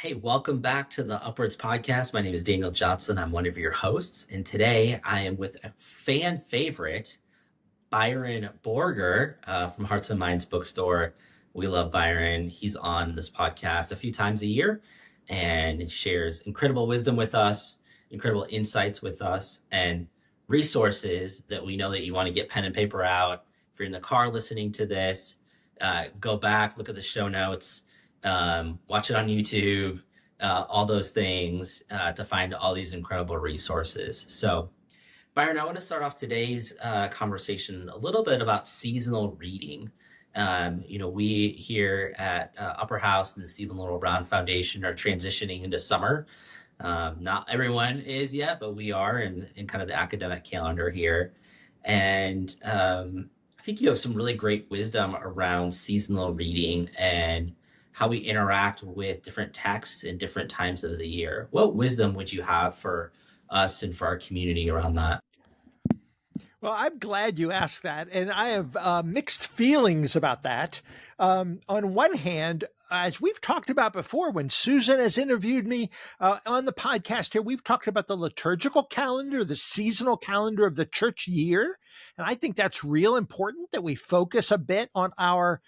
Hey, welcome back to the Upwards podcast. My name is Daniel Johnson. I'm one of your hosts. And today I am with a fan favorite, Byron Borger from Hearts and Minds Bookstore. We love Byron. He's on this podcast a few times a year and shares incredible wisdom with us, incredible insights with us, and resources that we know that you want to get pen and paper out. If you're in the car listening to this, go back, look at the show notes, watch it on YouTube, all those things to find all these incredible resources. So, Byron, I want to start off today's conversation a little bit about seasonal reading. We here at Upper House and the Stephen Little Brown Foundation are transitioning into summer. Not everyone is yet, but we are in kind of the academic calendar here. And I think you have some really great wisdom around seasonal reading and how we interact with different texts in different times of the year. What wisdom would you have for us and for our community around that? Well, I'm glad you asked that. And I have mixed feelings about that. On one hand, as we've talked about before, when Susan has interviewed me on the podcast here, we've talked about the liturgical calendar, the seasonal calendar of the church year. And I think that's real important that we focus a bit on our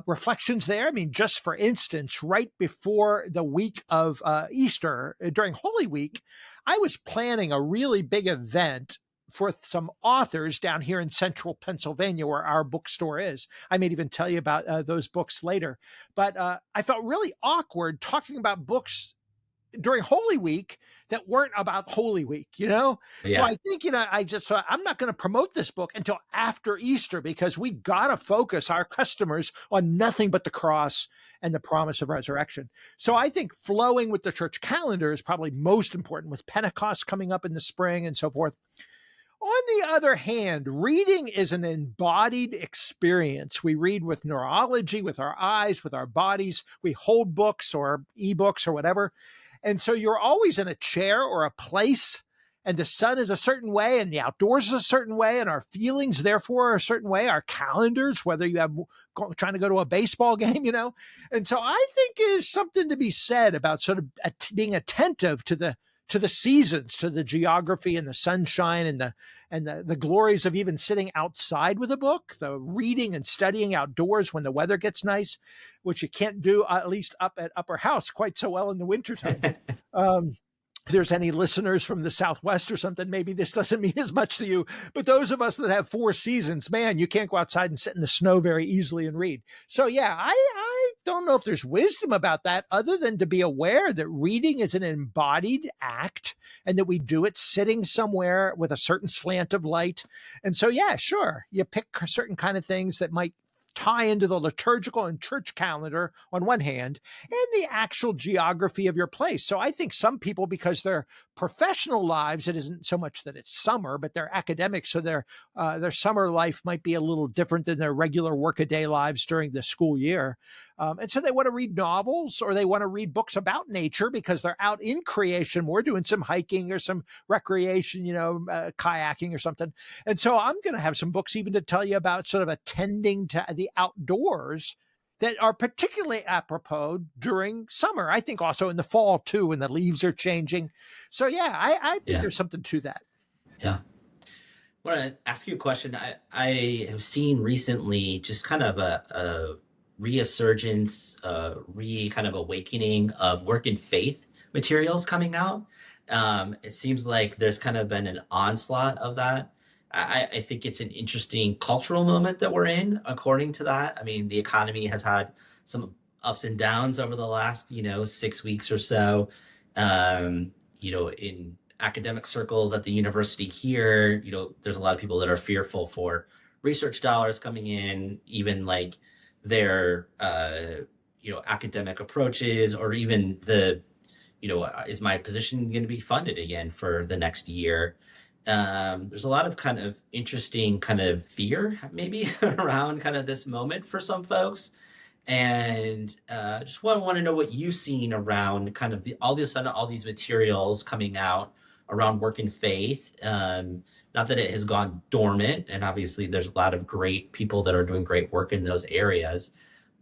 reflections there. I mean, just for instance, right before the week of Easter, during Holy Week, I was planning a really big event for some authors down here in central Pennsylvania, where our bookstore is. I may even tell you about those books later. But I felt really awkward talking about books during Holy Week that weren't about Holy Week, So I think, I just thought, I'm not going to promote this book until after Easter, because we got to focus our customers on nothing but the cross and the promise of resurrection. So I think flowing with the church calendar is probably most important, with Pentecost coming up in the spring and so forth. On the other hand, reading is an embodied experience. We read with neurology, with our eyes, with our bodies. We hold books or ebooks or whatever. And so you're always in a chair or a place, and the sun is a certain way, and the outdoors is a certain way, and our feelings, therefore, are a certain way. Our calendars, whether you have trying to go to a baseball game, And so I think there's something to be said about sort of being attentive to the seasons, to the geography and the sunshine and the glories of even sitting outside with a book, the reading and studying outdoors when the weather gets nice, which you can't do at least up at Upper House quite so well in the wintertime. If there's any listeners from the Southwest or something, maybe this doesn't mean as much to you, but those of us that have 4 seasons, man, you can't go outside and sit in the snow very easily and read. So yeah, I don't know if there's wisdom about that, other than to be aware that reading is an embodied act and that we do it sitting somewhere with a certain slant of light. And so, yeah, sure, you pick certain kind of things that might tie into the liturgical and church calendar on one hand, and the actual geography of your place. So I think some people, because their professional lives, it isn't so much that it's summer, but they're academics, so their summer life might be a little different than their regular workaday lives during the school year. And so they want to read novels, or they want to read books about nature because they're out in creation more, doing some hiking or some recreation, kayaking or something. And so I'm going to have some books even to tell you about sort of attending to the outdoors that are particularly apropos during summer. I think also in the fall too, when the leaves are changing. So yeah, I think there's something to that. Yeah. I want to ask you a question. I have seen recently just kind of a resurgence, kind of awakening of work and faith materials coming out. It seems like there's kind of been an onslaught of that. I think it's an interesting cultural moment that we're in, according to that. I mean, the economy has had some ups and downs over the last, 6 weeks or so. In academic circles at the university here, there's a lot of people that are fearful for research dollars coming in, even like their, academic approaches, or even is my position going to be funded again for the next year? There's a lot of kind of interesting kind of fear maybe around kind of this moment for some folks. And just want to know what you've seen around kind of all of a sudden, all these materials coming out around work and faith. Not that it has gone dormant, and obviously there's a lot of great people that are doing great work in those areas,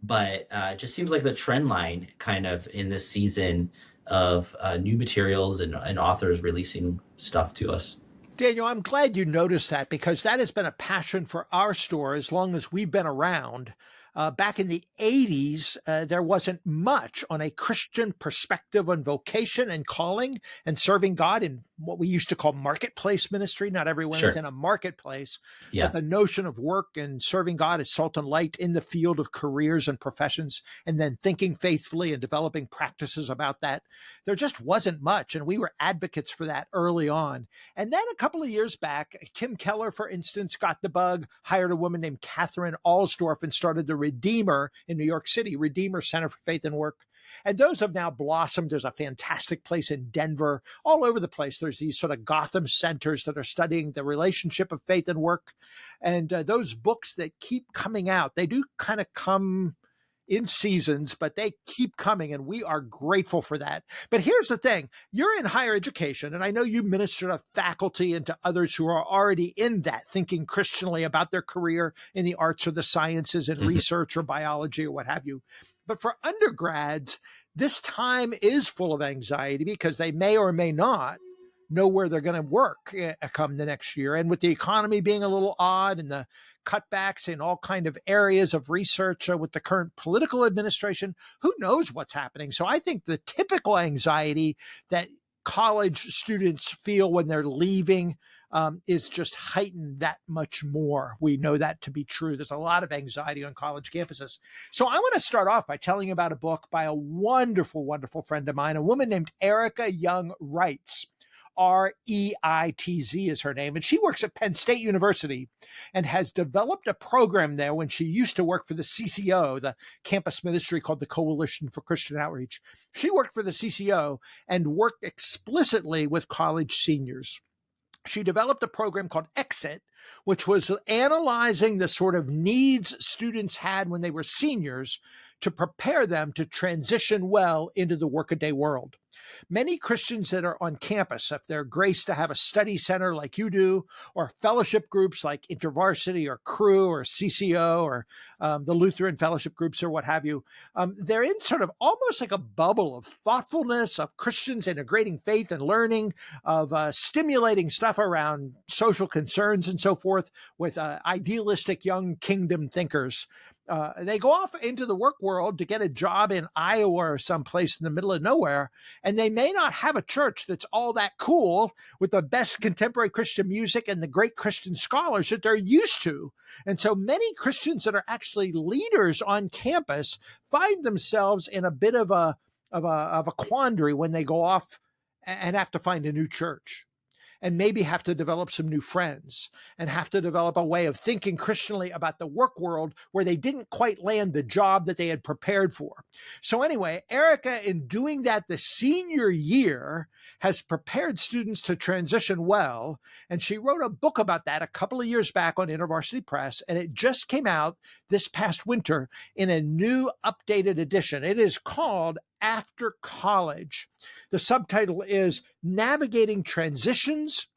but it just seems like the trend line kind of in this season of new materials and authors releasing stuff to us. Daniel, I'm glad you noticed that because that has been a passion for our store as long as we've been around. Back in the 80s, there wasn't much on a Christian perspective on vocation and calling and serving God in what we used to call marketplace ministry. Not everyone is Sure. in a marketplace, but Yeah. the notion of work and serving God as salt and light in the field of careers and professions, and then thinking faithfully and developing practices about that. There just wasn't much. And we were advocates for that early on. And then a couple of years back, Tim Keller, for instance, got the bug, hired a woman named Catherine Alsdorf, and started the Redeemer in New York City, Redeemer Center for Faith and Work. And those have now blossomed. There's a fantastic place in Denver, all over the place. There's these sort of Gotham centers that are studying the relationship of faith and work. And those books that keep coming out, they do kind of come in seasons, but they keep coming, and we are grateful for that. But here's the thing. You're in higher education, and I know you minister to faculty and to others who are already in that, thinking Christianly about their career in the arts or the sciences and Mhm. research or biology or what have you. But for undergrads, this time is full of anxiety because they may or may not know where they're going to work come the next year. And with the economy being a little odd and the cutbacks in all kind of areas of research with the current political administration, who knows what's happening? So I think the typical anxiety that college students feel when they're leaving is just heightened that much more. We know that to be true. There's a lot of anxiety on college campuses. So I want to start off by telling you about a book by a wonderful, wonderful friend of mine, a woman named Erica Young Reitz. Reitz is her name. And she works at Penn State University and has developed a program there when she used to work for the CCO, the campus ministry called the Coalition for Christian Outreach. She worked for the CCO and worked explicitly with college seniors. She developed a program called Exit, which was analyzing the sort of needs students had when they were seniors to prepare them to transition well into the workaday world. Many Christians that are on campus, if they're graced to have a study center like you do, or fellowship groups like InterVarsity or Cru or CCO or the Lutheran fellowship groups or what have you, they're in sort of almost like a bubble of thoughtfulness, of Christians integrating faith and learning, of stimulating stuff around social concerns and so forth with idealistic young kingdom thinkers. They go off into the work world to get a job in Iowa or someplace in the middle of nowhere, and they may not have a church that's all that cool with the best contemporary Christian music and the great Christian scholars that they're used to. And so many Christians that are actually leaders on campus find themselves in a bit of a quandary when they go off and have to find a new church, and maybe have to develop some new friends and have to develop a way of thinking Christianly about the work world where they didn't quite land the job that they had prepared for. So anyway, Erica, in doing that the senior year, has prepared students to transition well. And she wrote a book about that a couple of years back on InterVarsity Press, and it just came out this past winter in a new updated edition. It is called After College. The subtitle is Navigating Transitions,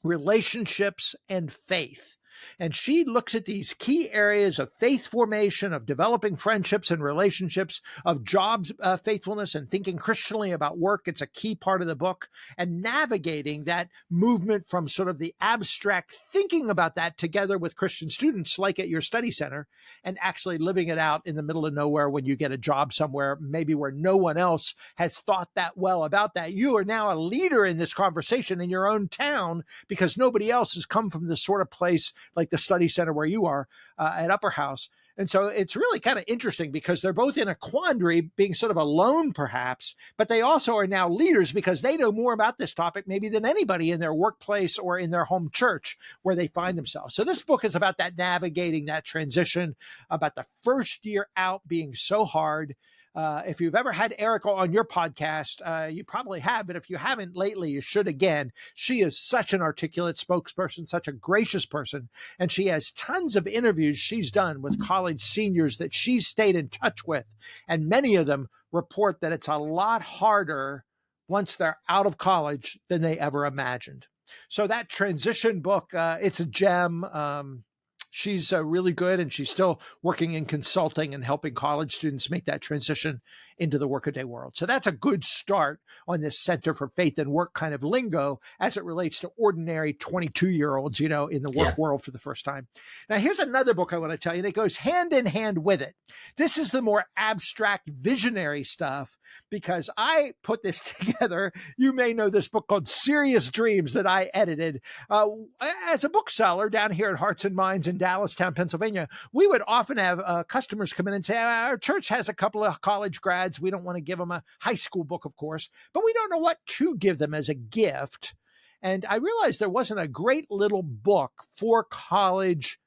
Relationships, and Faith. And she looks at these key areas of faith formation, of developing friendships and relationships, of jobs faithfulness, and thinking Christianly about work. It's a key part of the book, and navigating that movement from sort of the abstract thinking about that together with Christian students, like at your study center, and actually living it out in the middle of nowhere when you get a job somewhere, maybe where no one else has thought that well about that. You are now a leader in this conversation in your own town because nobody else has come from this sort of place like the study center where you are at Upper House. And so it's really kind of interesting because they're both in a quandary, being sort of alone perhaps, but they also are now leaders because they know more about this topic maybe than anybody in their workplace or in their home church where they find themselves. So this book is about that, navigating that transition, about the first year out being so hard. If you've ever had Erica on your podcast, you probably have, but if you haven't lately, you should again. She is such an articulate spokesperson, such a gracious person, and she has tons of interviews she's done with college seniors that she's stayed in touch with, and many of them report that it's a lot harder once they're out of college than they ever imagined. So that transition book, it's a gem. She's really good, and she's still working in consulting and helping college students make that transition into the workaday world. So that's a good start on this Center for Faith and Work kind of lingo as it relates to ordinary 22-year-olds, in the work Yeah. world for the first time. Now, here's another book I want to tell you, and it goes hand in hand with it. This is the more abstract, visionary stuff, because I put this together. You may know this book called Serious Dreams that I edited. As a bookseller down here at Hearts and Minds in Dallastown, Pennsylvania, we would often have customers come in and say, our church has a couple of college grads. We don't want to give them a high school book, of course, but we don't know what to give them as a gift. And I realized there wasn't a great little book for college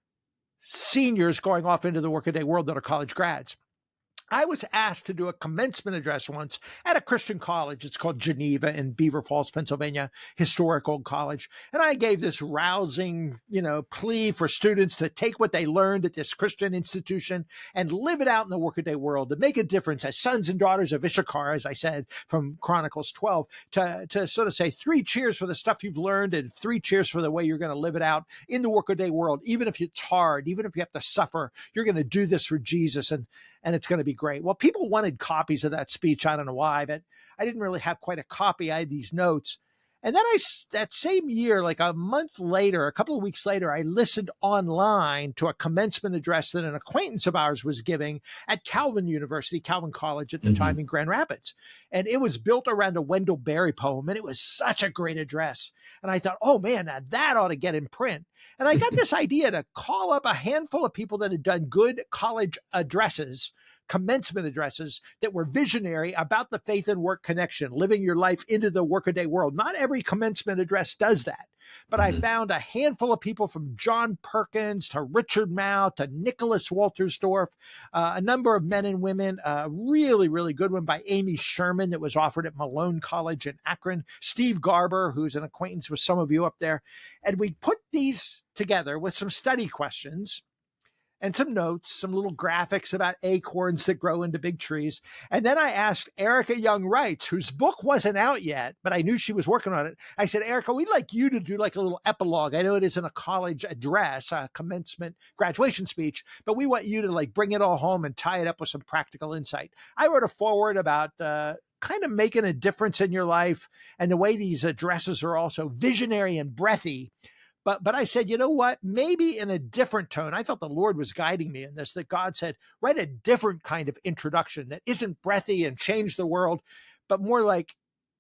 seniors going off into the workaday world that are college grads. I was asked to do a commencement address once at a Christian college. It's called Geneva in Beaver Falls, Pennsylvania, historical college. And I gave this rousing, plea for students to take what they learned at this Christian institution and live it out in the workaday world, to make a difference as sons and daughters of Issachar, as I said, from Chronicles 12, to sort of say 3 cheers for the stuff you've learned and 3 cheers for the way you're going to live it out in the workaday world. Even if it's hard, even if you have to suffer, you're going to do this for Jesus, and it's going to be great. Well, people wanted copies of that speech. I don't know why, but I didn't really have quite a copy. I had these notes. And then that same year, like a month later, a couple of weeks later, I listened online to a commencement address that an acquaintance of ours was giving at Calvin University, Calvin College at the time in Grand Rapids. And it was built around a Wendell Berry poem. And it was such a great address. And I thought, oh man, now that ought to get in print. And I got this idea to call up a handful of people that had done good college addresses, commencement addresses that were visionary about the faith and work connection, living your life into the workaday world. Not every commencement address does that, but I found a handful of people from John Perkins to Richard Mouw to Nicholas Waltersdorf, a number of men and women, a really, really good one by Amy Sherman that was offered at Malone College in Akron, Steve Garber, who's an acquaintance with some of you up there. And we put these together with some study questions and some notes, some little graphics about acorns that grow into big trees. And then I asked Erica Young Wrights, whose book wasn't out yet, but I knew she was working on it. I said, Erica, we'd like you to do like a little epilogue. I know it isn't a college address, a commencement graduation speech, but we want you to like bring it all home and tie it up with some practical insight. I wrote a foreword about kind of making a difference in your life and the way these addresses are also visionary and breathy. But I said, you know what, maybe in a different tone. I felt the Lord was guiding me in this, that God said, write a different kind of introduction that isn't breathy and change the world, but more like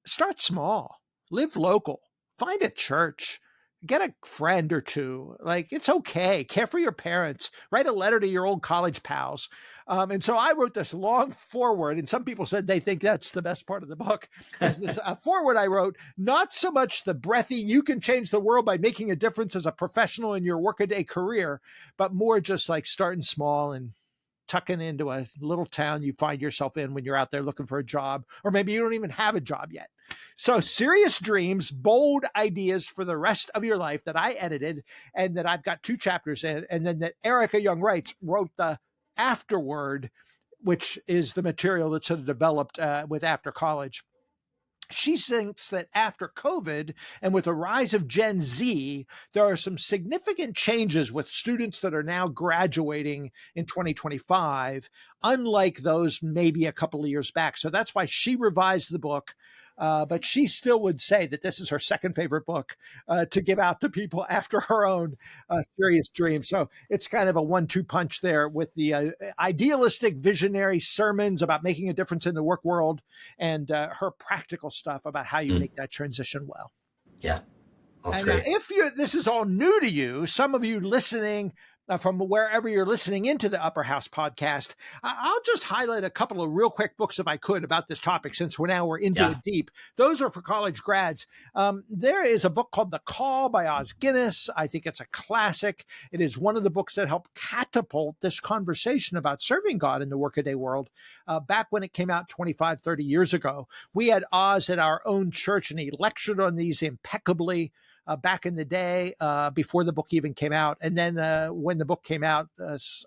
start small, live local, find a church, get a friend or two. Like, it's okay. Care for your parents. Write a letter to your old college pals. And so I wrote this long foreword, and some people said they think that's the best part of the book. Is this foreword I wrote, not so much the breathy, you can change the world by making a difference as a professional in your workaday career, but more just like starting small and tucking into a little town you find yourself in when you're out there looking for a job, or maybe you don't even have a job yet. So Serious Dreams, bold ideas for the rest of your life that I edited and that I've got 2 chapters in, and then that Erica Young Wrights wrote the afterword, which is the material that sort of developed with After College. She thinks that after COVID and with the rise of Gen Z, there are some significant changes with students that are now graduating in 2025, unlike those maybe a couple of years back. So that's why she revised the book. But she still would say that this is her second favorite book to give out to people after her own Serious Dreams. So it's kind of a 1-2 punch there with the idealistic, visionary sermons about making a difference in the work world and her practical stuff about how you make that transition well. Yeah, that's and great. If this is all new to you, some of you listening from wherever you're listening into the Upper House podcast, I'll just highlight a couple of real quick books, if I could, about this topic, since we're into it deep. Those are for college grads. There is a book called The Call by Os Guinness. I think it's a classic. It is one of the books that helped catapult this conversation about serving God in the workaday world. Back when it came out 25, 30 years ago, we had Oz at our own church, and he lectured on these impeccably. Back in the day, before the book even came out. And then when the book came out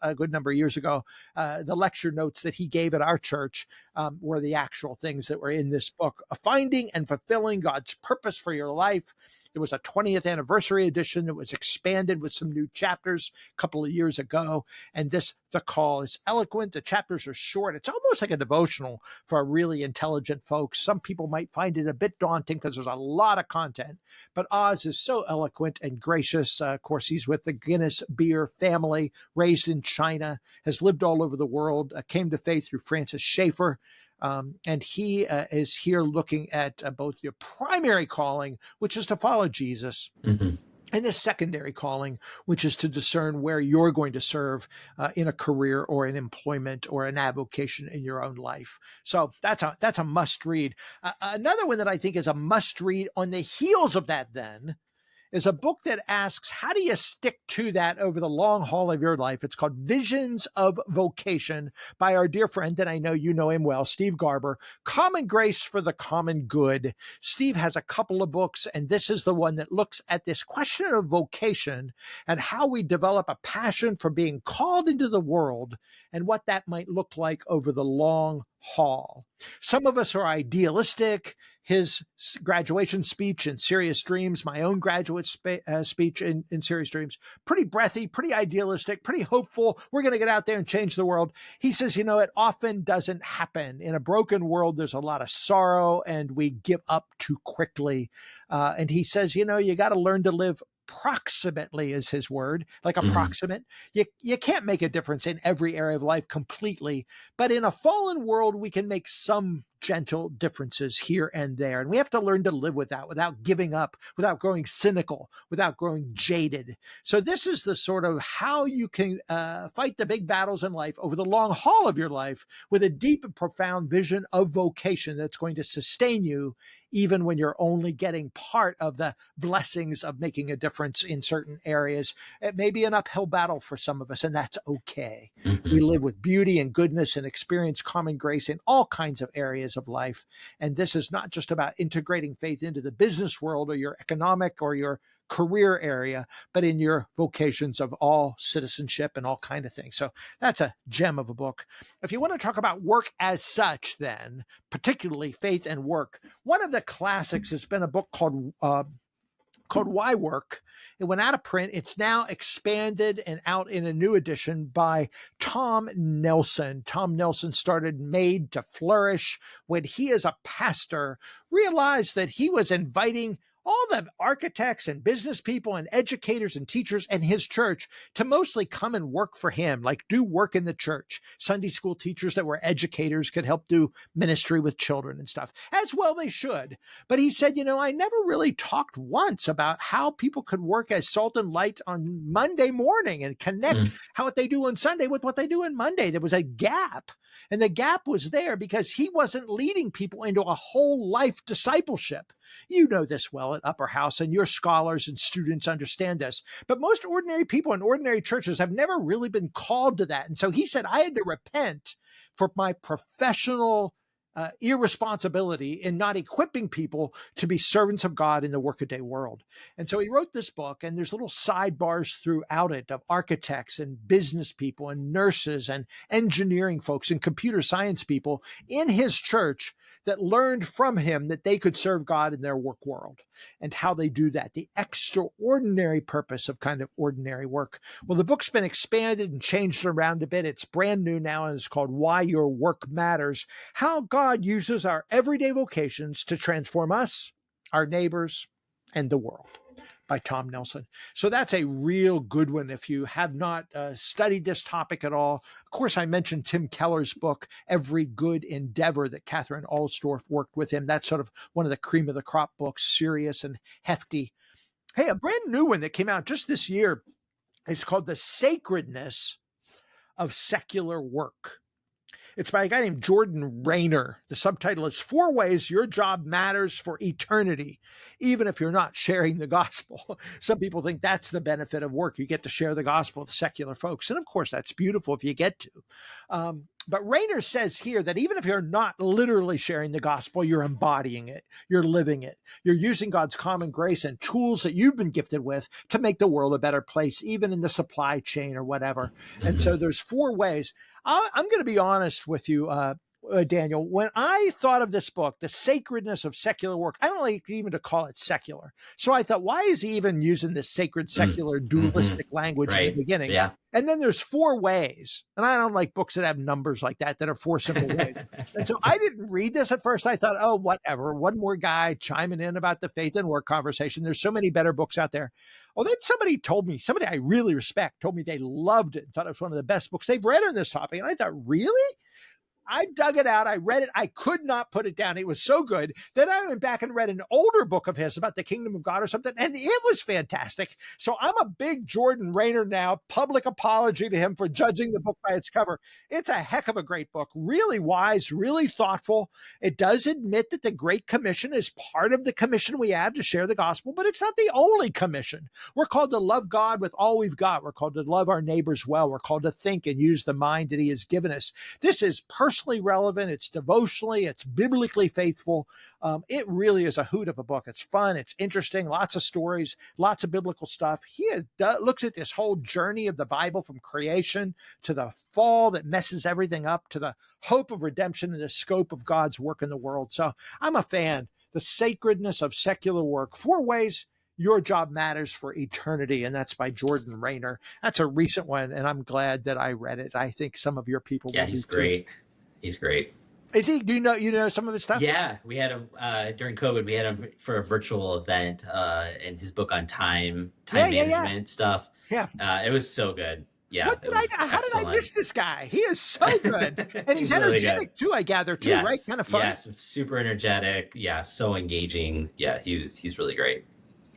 a good number of years ago, the lecture notes that he gave at our church were the actual things that were in this book. Finding and Fulfilling God's Purpose for Your Life. There was a 20th anniversary edition that was expanded with some new chapters a couple of years ago. And this, The Call, is eloquent. The chapters are short. It's almost like a devotional for really intelligent folks. Some people might find it a bit daunting because there's a lot of content, but Oz is so eloquent and gracious. Of course, he's with the Guinness beer family, raised in China, has lived all over the world, came to faith through Francis Schaeffer. And he is here looking at both your primary calling, which is to follow Jesus, and the secondary calling, which is to discern where you're going to serve in a career or an employment or an avocation in your own life. So that's a must read. Another one that I think is a must read on the heels of that then is a book that asks, how do you stick to that over the long haul of your life? It's called Visions of Vocation by our dear friend, and I know you know him well, Steve Garber, Common Grace for the Common Good. Steve has a couple of books, and this is the one that looks at this question of vocation and how we develop a passion for being called into the world and what that might look like over the long haul. Some of us are idealistic. His graduation speech in Serious Dreams, my own graduate speech in Serious Dreams, pretty breathy, pretty idealistic, pretty hopeful. We're going to get out there and change the world. He says, it often doesn't happen. In a broken world, there's a lot of sorrow and we give up too quickly. And he says, you got to learn to live proximately, is his word, like approximate. You can't make a difference in every area of life completely, but in a fallen world, we can make some gentle differences here and there. And we have to learn to live with that without giving up, without growing cynical, without growing jaded. So this is the sort of how you can fight the big battles in life over the long haul of your life with a deep and profound vision of vocation that's going to sustain you even when you're only getting part of the blessings of making a difference in certain areas. It may be an uphill battle for some of us, and that's okay. We live with beauty and goodness and experience common grace in all kinds of areas of life. And this is not just about integrating faith into the business world or your economic or your career area, but in your vocations of all citizenship and all kind of things. So that's a gem of a book. If you want to talk about work as such, then particularly faith and work, one of the classics has been a book called Why Work. It went out of print. It's now expanded and out in a new edition by Tom Nelson. Tom Nelson started Made to Flourish when he, as a pastor, realized that he was inviting all the architects and business people and educators and teachers in his church to mostly come and work for him, like do work in the church. Sunday school teachers that were educators could help do ministry with children and stuff, as well they should. But he said, I never really talked once about how people could work as salt and light on Monday morning and connect how what they do on Sunday with what they do on Monday. There was a gap. And the gap was there because he wasn't leading people into a whole life discipleship. You know this well at Upper House, and your scholars and students understand this. But most ordinary people in ordinary churches have never really been called to that. And so he said, I had to repent for my professional irresponsibility in not equipping people to be servants of God in the workaday world. And so he wrote this book, and there's little sidebars throughout it of architects and business people and nurses and engineering folks and computer science people in his church that learned from him that they could serve God in their work world and how they do that, the extraordinary purpose of kind of ordinary work. Well, the book's been expanded and changed around a bit. It's brand new now, and it's called Why Your Work Matters, How God Uses Our Everyday Vocations to Transform Us, Our Neighbors, and the World, by Tom Nelson. So that's a real good one if you have not studied this topic at all. Of course, I mentioned Tim Keller's book, Every Good Endeavor, that Catherine Alsdorf worked with him. That's sort of one of the cream of the crop books, serious and hefty. Hey, a brand new one that came out just this year is called The Sacredness of Secular Work. It's by a guy named Jordan Rayner. The subtitle is 4 Ways Your Job Matters for Eternity, even if you're not sharing the gospel. Some people think that's the benefit of work. You get to share the gospel with secular folks. And of course, that's beautiful if you get to. But Rayner says here that even if you're not literally sharing the gospel, you're embodying it, you're living it, you're using God's common grace and tools that you've been gifted with to make the world a better place, even in the supply chain or whatever. And so there's 4 ways. I'm going to be honest with you. Daniel, when I thought of this book, The Sacredness of Secular Work, I don't like even to call it secular. So I thought, why is he even using this sacred, secular, dualistic language in the Right. beginning? Yeah. And then there's 4 ways. And I don't like books that have numbers like that are 4 simple ways. And so I didn't read this at first. I thought, oh, whatever. One more guy chiming in about the faith and work conversation. There's so many better books out there. Oh, then somebody told me, somebody I really respect, told me they loved it and thought it was one of the best books they've read on this topic. And I thought, really? I dug it out. I read it. I could not put it down. It was so good. Then I went back and read an older book of his about the kingdom of God or something, and it was fantastic. So I'm a big Jordan Rayner now. Public apology to him for judging the book by its cover. It's a heck of a great book. Really wise, really thoughtful. It does admit that the Great Commission is part of the commission we have to share the gospel, but it's not the only commission. We're called to love God with all we've got. We're called to love our neighbors well. We're called to think and use the mind that he has given us. This is personally relevant. It's devotionally, it's biblically faithful. It really is a hoot of a book. It's fun. It's interesting. Lots of stories, lots of biblical stuff. He looks at this whole journey of the Bible from creation to the fall that messes everything up to the hope of redemption and the scope of God's work in the world. So I'm a fan. The Sacredness of Secular Work. 4 ways your job matters for eternity. And that's by Jordan Rayner. That's a recent one. And I'm glad that I read it. I think some of your people will. He's great. He's great. Is he? Do you know some of his stuff? Yeah, we had him during COVID. We had him for a virtual event, and his book on time management stuff. Yeah, it was so good. Yeah, how did I miss this guy? He is so good, and he's energetic too. I gather too, yes, right? Kind of fun. Yes, super energetic. Yeah, so engaging. Yeah, he's really great.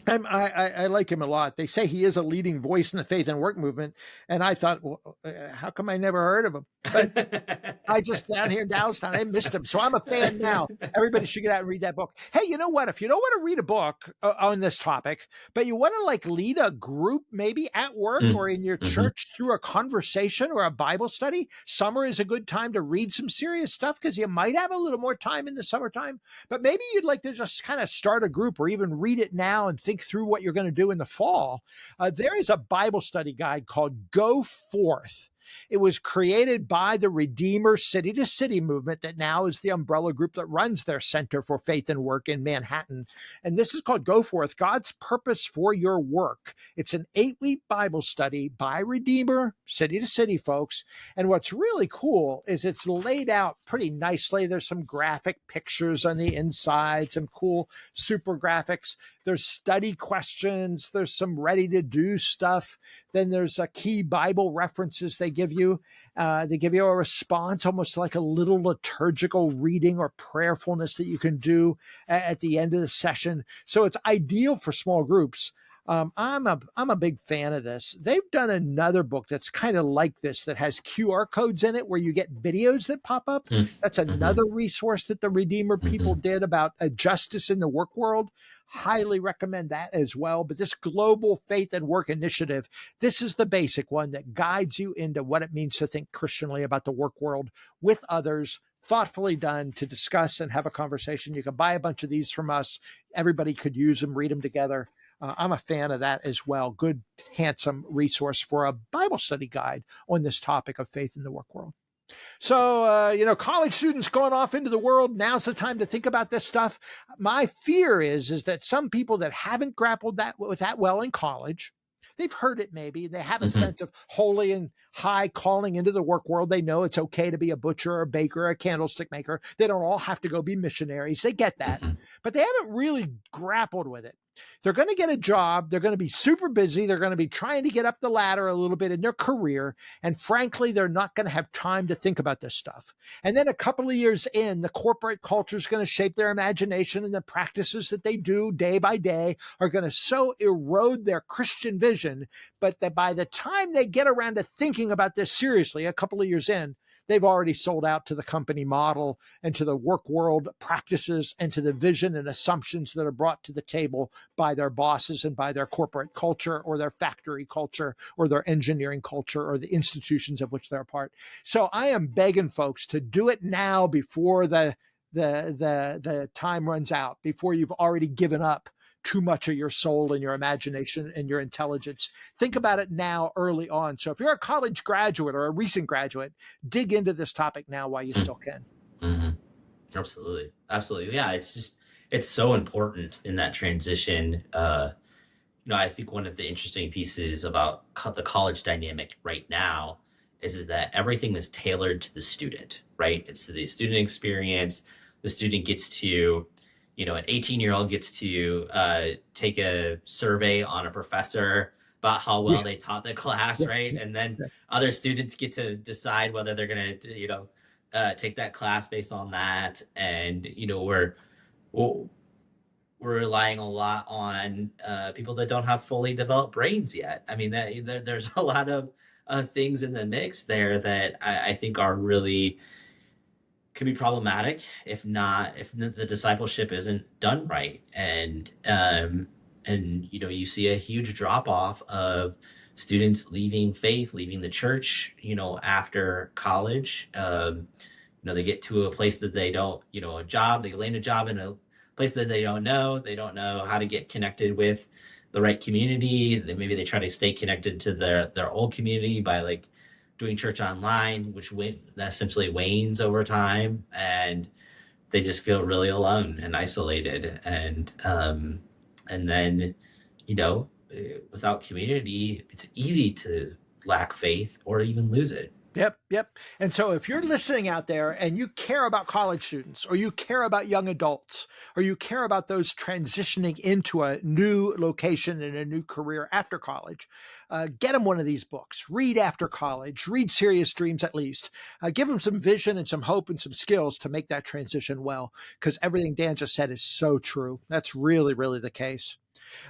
I like him a lot. They say he is a leading voice in the faith and work movement. And I thought, well, how come I never heard of him? But I just, down here in Dallastown, I missed him. So I'm a fan now. Everybody should get out and read that book. Hey, you know what? If you don't want to read a book on this topic, but you want to like lead a group maybe at work or in your church through a conversation or a Bible study, summer is a good time to read some serious stuff because you might have a little more time in the summertime. But maybe you'd like to just kind of start a group or even read it now and think through what you're going to do in the fall. There is a Bible study guide called Go Forth. It was created by the Redeemer City to City movement that now is the umbrella group that runs their Center for Faith and Work in Manhattan. And this is called Go Forth, God's Purpose for Your Work. It's an 8-week Bible study by Redeemer City to City folks. And what's really cool is it's laid out pretty nicely. There's some graphic pictures on the inside, some cool super graphics. There's study questions. There's some ready to do stuff. Then there's a key Bible references they give you. They give you a response, almost like a little liturgical reading or prayerfulness that you can do at the end of the session. So it's ideal for small groups. I'm a big fan of this. They've done another book that's kind of like this that has QR codes in it where you get videos that pop up. That's another resource that the Redeemer people did about justice in the work world. Highly recommend that as well. But this global faith and work initiative, this is the basic one that guides you into what it means to think Christianly about the work world with others, thoughtfully done to discuss and have a conversation. You can buy a bunch of these from us. Everybody could use them, read them together. I'm a fan of that as well. Good, handsome resource for a Bible study guide on this topic of faith in the work world. So, college students going off into the world, now's the time to think about this stuff. My fear is that some people that haven't grappled with that well in college, they've heard it maybe, and they have a sense of holy and high calling into the work world. They know it's okay to be a butcher or a baker or a candlestick maker. They don't all have to go be missionaries. They get that, but they haven't really grappled with it. They're going to get a job. They're going to be super busy. They're going to be trying to get up the ladder a little bit in their career. And frankly, they're not going to have time to think about this stuff. And then a couple of years in, the corporate culture is going to shape their imagination, and the practices that they do day by day are going to so erode their Christian vision. But that by the time they get around to thinking about this seriously, a couple of years in, they've already sold out to the company model and to the work world practices and to the vision and assumptions that are brought to the table by their bosses and by their corporate culture or their factory culture or their engineering culture or the institutions of which they're a part. So I am begging folks to do it now before the time runs out, before you've already given up too much of your soul and your imagination and your intelligence. Think about it now, early on. So if you're a college graduate or a recent graduate, dig into this topic now while you still can. Hmm. Absolutely. Absolutely. Yeah. It's so important in that transition. I think one of the interesting pieces about the college dynamic right now is that everything is tailored to the student, right? It's the student experience. The student gets to, an 18-year-old gets to take a survey on a professor about how well Yeah, they taught the class, yeah, right? yeah, And then yeah. other students get to decide whether they're going to, take that class based on that. And, well, we're relying a lot on people that don't have fully developed brains yet. I mean, there's a lot of things in the mix there that I think are really could be problematic if the discipleship isn't done right, and you see a huge drop off of students leaving faith, leaving the church, after college. They get to a place that they don't, a job, they land a job in a place that they don't know how to get connected with the right community. Maybe they try to stay connected to their old community by like doing church online, which that essentially wanes over time, and they just feel really alone and isolated. And then, without community, it's easy to lack faith or even lose it. Yep, yep. And so if you're listening out there and you care about college students, or you care about young adults, or you care about those transitioning into a new location and a new career after college, get them one of these books. Read After College, read Serious Dreams at least. Give them some vision and some hope and some skills to make that transition well, because everything Dan just said is so true. That's really, really the case.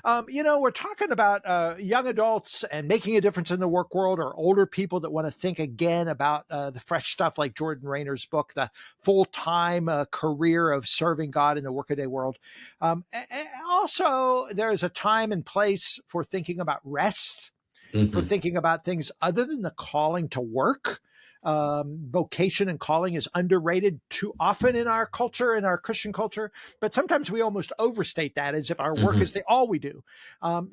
We're talking about young adults and making a difference in the work world, or older people that want to think again about the fresh stuff like Jordan Rayner's book, The Full-Time Career of Serving God in the Workaday World. Also, there is a time and place for thinking about rest, for Mm-hmm. thinking about things other than the calling to work. Vocation and calling is underrated too often in our culture, in our Christian culture, but sometimes we almost overstate that as if our work Mm-hmm. is all we do.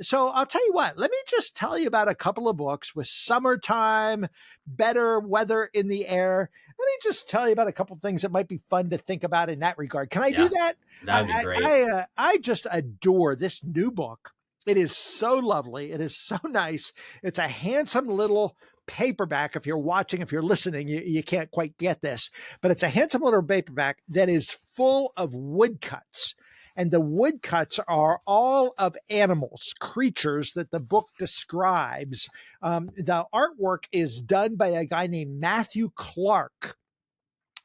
So I'll tell you what, let me just tell you about a couple of books with summertime, better weather in the air. Let me just tell you about a couple of things that might be fun to think about in that regard. Can I do Yeah, that? that would be great. I just adore this new book. It is so lovely. It is so nice. It's a handsome little paperback. If you're watching, if you're listening, you can't quite get this, but it's a handsome little paperback that is full of woodcuts. And the woodcuts are all of animals, creatures that the book describes. The artwork is done by a guy named Matthew Clark.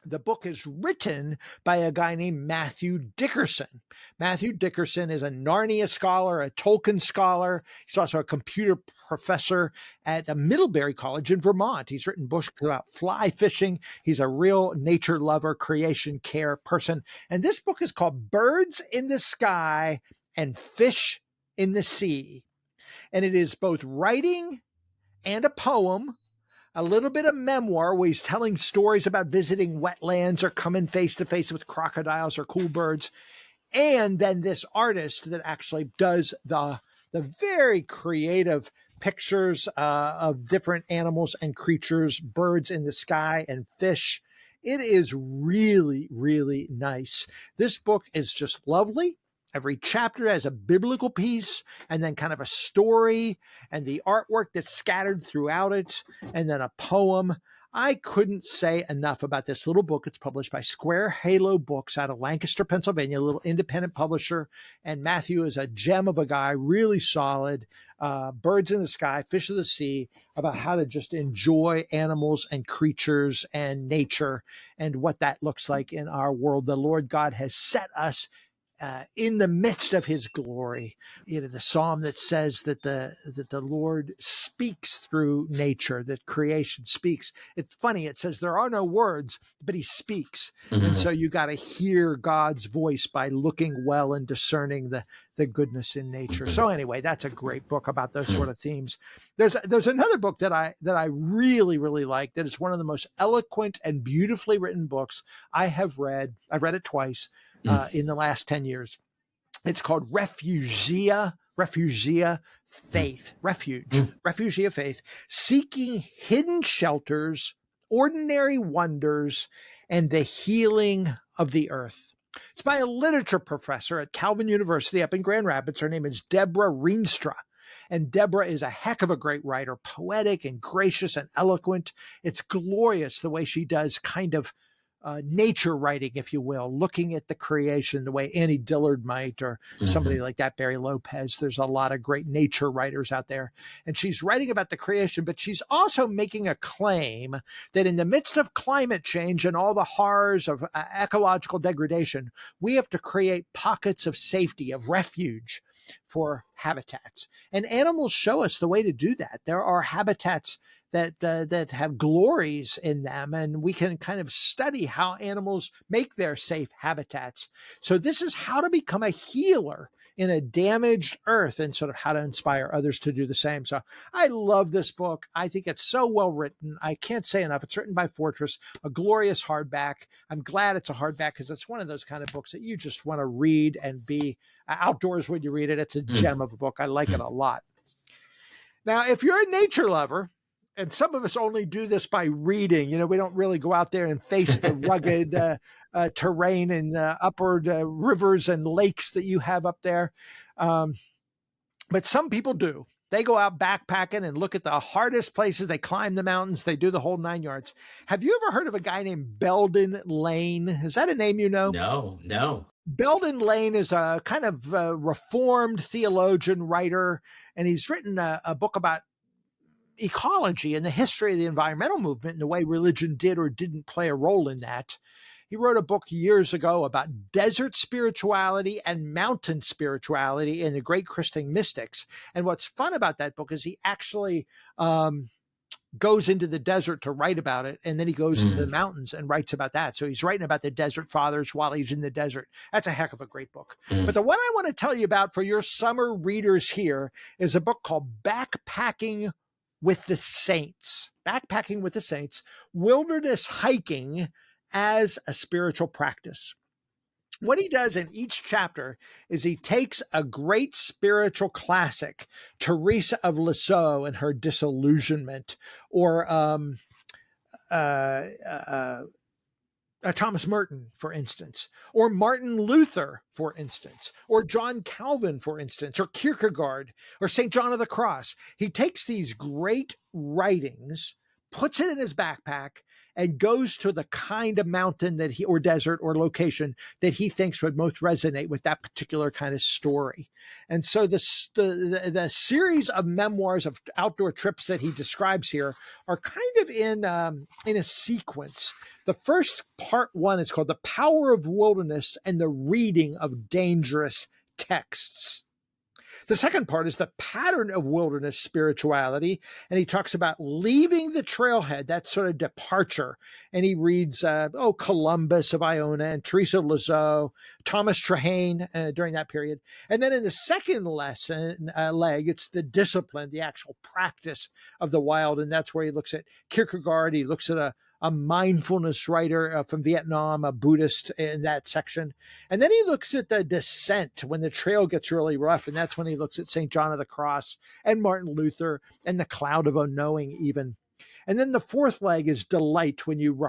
The book is written by a guy named Matthew Dickerson. Matthew Dickerson is a Narnia scholar, a Tolkien scholar. He's also a computer professor at a Middlebury College in Vermont. He's written books about fly fishing. He's a real nature lover, creation care person. And this book is called Birds in the Sky and Fish in the Sea. And it is both writing and a poem, a little bit of memoir where he's telling stories about visiting wetlands or coming face to face with crocodiles or cool birds. And then this artist that actually does the very creative pictures of different animals and creatures, birds in the sky and fish. It is really, really nice. This book is just lovely. Every chapter has a biblical piece and then kind of a story and the artwork that's scattered throughout it, and then a poem. I couldn't say enough about this little book. It's published by Square Halo Books out of Lancaster, Pennsylvania, a little independent publisher. And Matthew is a gem of a guy, really solid. Birds in the Sky, Fish of the Sea, about how to just enjoy animals and creatures and nature and what that looks like in our world. The Lord God has set us in the midst of his glory. The psalm that says that the Lord speaks through nature, that creation speaks. It's funny. It says there are no words, but he speaks. Mm-hmm. And so you got to hear God's voice by looking well and discerning the goodness in nature. Mm-hmm. So anyway, that's a great book about those sort of themes. There's another book that I really, really like, that is one of the most eloquent and beautifully written books I have read. I've read it twice. In the last 10 years. It's called Refugia Faith, Refugia Faith, Seeking Hidden Shelters, Ordinary Wonders, and the Healing of the Earth. It's by a literature professor at Calvin University up in Grand Rapids. Her name is Deborah Rienstra. And Deborah is a heck of a great writer, poetic and gracious and eloquent. It's glorious the way she does kind of nature writing, if you will, looking at the creation the way Annie Dillard might, or somebody like that, Barry Lopez. There's a lot of great nature writers out there. And she's writing about the creation, but she's also making a claim that in the midst of climate change and all the horrors of ecological degradation, we have to create pockets of safety, of refuge for habitats. And animals show us the way to do that. There are habitats that have glories in them, and we can kind of study how animals make their safe habitats. So this is how to become a healer in a damaged earth, and sort of how to inspire others to do the same. So I love this book. I think it's so well written. I can't say enough. It's written by Fortress, a glorious hardback. I'm glad it's a hardback because it's one of those kind of books that you just want to read and be outdoors when you read it. It's a gem of a book. I like it a lot. Now, if you're a nature lover, and some of us only do this by reading, we don't really go out there and face the rugged terrain and upward rivers and lakes that you have up there. But some people do. They go out backpacking and look at the hardest places. They climb the mountains. They do the whole 9 yards. Have you ever heard of a guy named Belden Lane? Is that a name you know? No. Belden Lane is a kind of reformed theologian, writer, and he's written a book about ecology and the history of the environmental movement and the way religion did or didn't play a role in that. He wrote a book years ago about desert spirituality and mountain spirituality in the great Christian mystics. And what's fun about that book is he actually goes into the desert to write about it, and then he goes into the mountains and writes about that. So he's writing about the desert fathers while he's in the desert. That's a heck of a great book. But the one I want to tell you about for your summer readers here is a book called Backpacking with the Saints. Backpacking with the Saints, wilderness hiking as a spiritual practice. What he does in each chapter is he takes a great spiritual classic, Teresa of Lisieux and her disillusionment, or Thomas Merton, for instance, or Martin Luther, for instance, or John Calvin, for instance, or Kierkegaard, or St. John of the Cross. He takes these great writings, puts it in his backpack, and goes to the kind of mountain that or desert or location that he thinks would most resonate with that particular kind of story. And so the series of memoirs of outdoor trips that he describes here are kind of in a sequence. The first part one is called The Power of Wilderness and the Reading of Dangerous Texts. The second part is the pattern of wilderness spirituality, and he talks about leaving the trailhead, that sort of departure. And he reads, Columbus of Iona and Teresa of Lisieux, Thomas Traherne during that period. And then in the second lesson leg, it's the discipline, the actual practice of the wild, and that's where he looks at Kierkegaard. He looks at a mindfulness writer from Vietnam, a Buddhist in that section. And then he looks at the descent when the trail gets really rough. And that's when he looks at St. John of the Cross and Martin Luther and the cloud of unknowing even. And then the fourth leg is delight, when you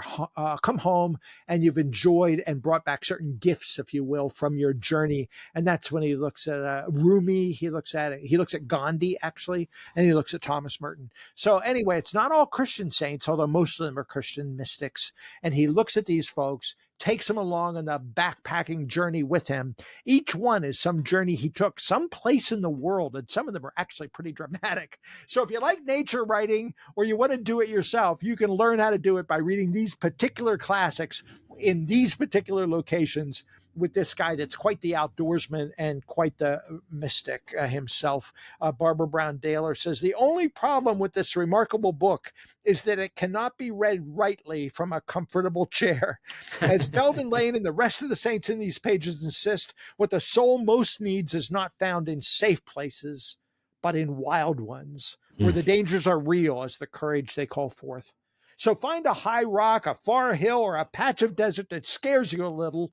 come home and you've enjoyed and brought back certain gifts, if you will, from your journey. And that's when he looks at Rumi, he looks at Gandhi, actually, and he looks at Thomas Merton. So anyway, it's not all Christian saints, although most of them are Christian mystics. And he looks at these folks, takes them along on the backpacking journey with him. Each one is some journey he took, some place in the world, and some of them are actually pretty dramatic. So if you like nature writing or you want to do it yourself, you can learn how to do it by reading these particular classics in these particular locations with this guy that's quite the outdoorsman and quite the mystic himself. Barbara Brown Daler says, the only problem with this remarkable book is that it cannot be read rightly from a comfortable chair. As Belden Lane and the rest of the saints in these pages insist, what the soul most needs is not found in safe places, but in wild ones, where the dangers are real as the courage they call forth. So find a high rock, a far hill, or a patch of desert that scares you a little,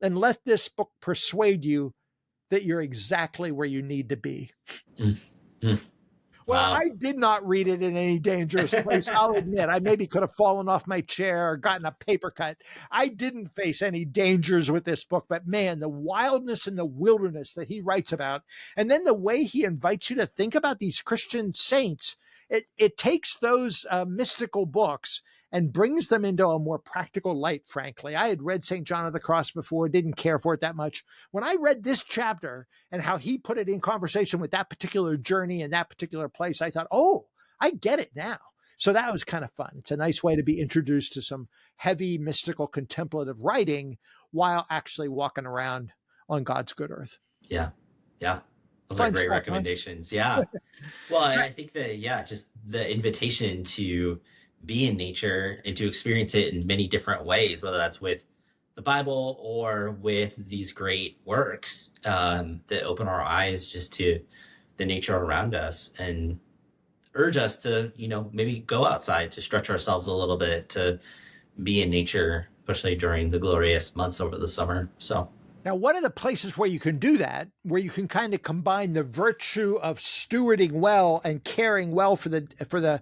and let this book persuade you that you're exactly where you need to be. Well, Wow. I did not read it in any dangerous place. I'll admit, I maybe could have fallen off my chair or gotten a paper cut. I didn't face any dangers with this book, but man, the wildness and the wilderness that he writes about, and then the way he invites you to think about these Christian saints, it takes those mystical books and brings them into a more practical light, frankly. I had read St. John of the Cross before, didn't care for it that much. When I read this chapter and how he put it in conversation with that particular journey and that particular place, I thought, oh, I get it now. So that was kind of fun. It's a nice way to be introduced to some heavy, mystical, contemplative writing while actually walking around on God's good earth. Yeah. Yeah. Those are Fun great stuff, huh? recommendations. Yeah. Well, I think that, yeah, just the invitation to be in nature and to experience it in many different ways, whether that's with the Bible or with these great works that open our eyes just to the nature around us and urge us to, maybe go outside to stretch ourselves a little bit, to be in nature, especially during the glorious months over the summer. So. Now, one of the places where you can do that, where you can kind of combine the virtue of stewarding well and caring well for the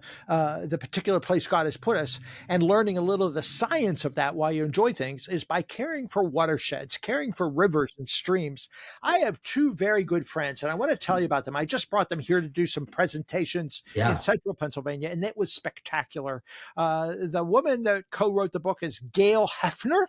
particular place God has put us, and learning a little of the science of that while you enjoy things, is by caring for watersheds, caring for rivers and streams. I have two very good friends, and I want to tell you about them. I just brought them here to do some presentations in central Pennsylvania, and it was spectacular. The woman that co-wrote the book is Gail Hefner,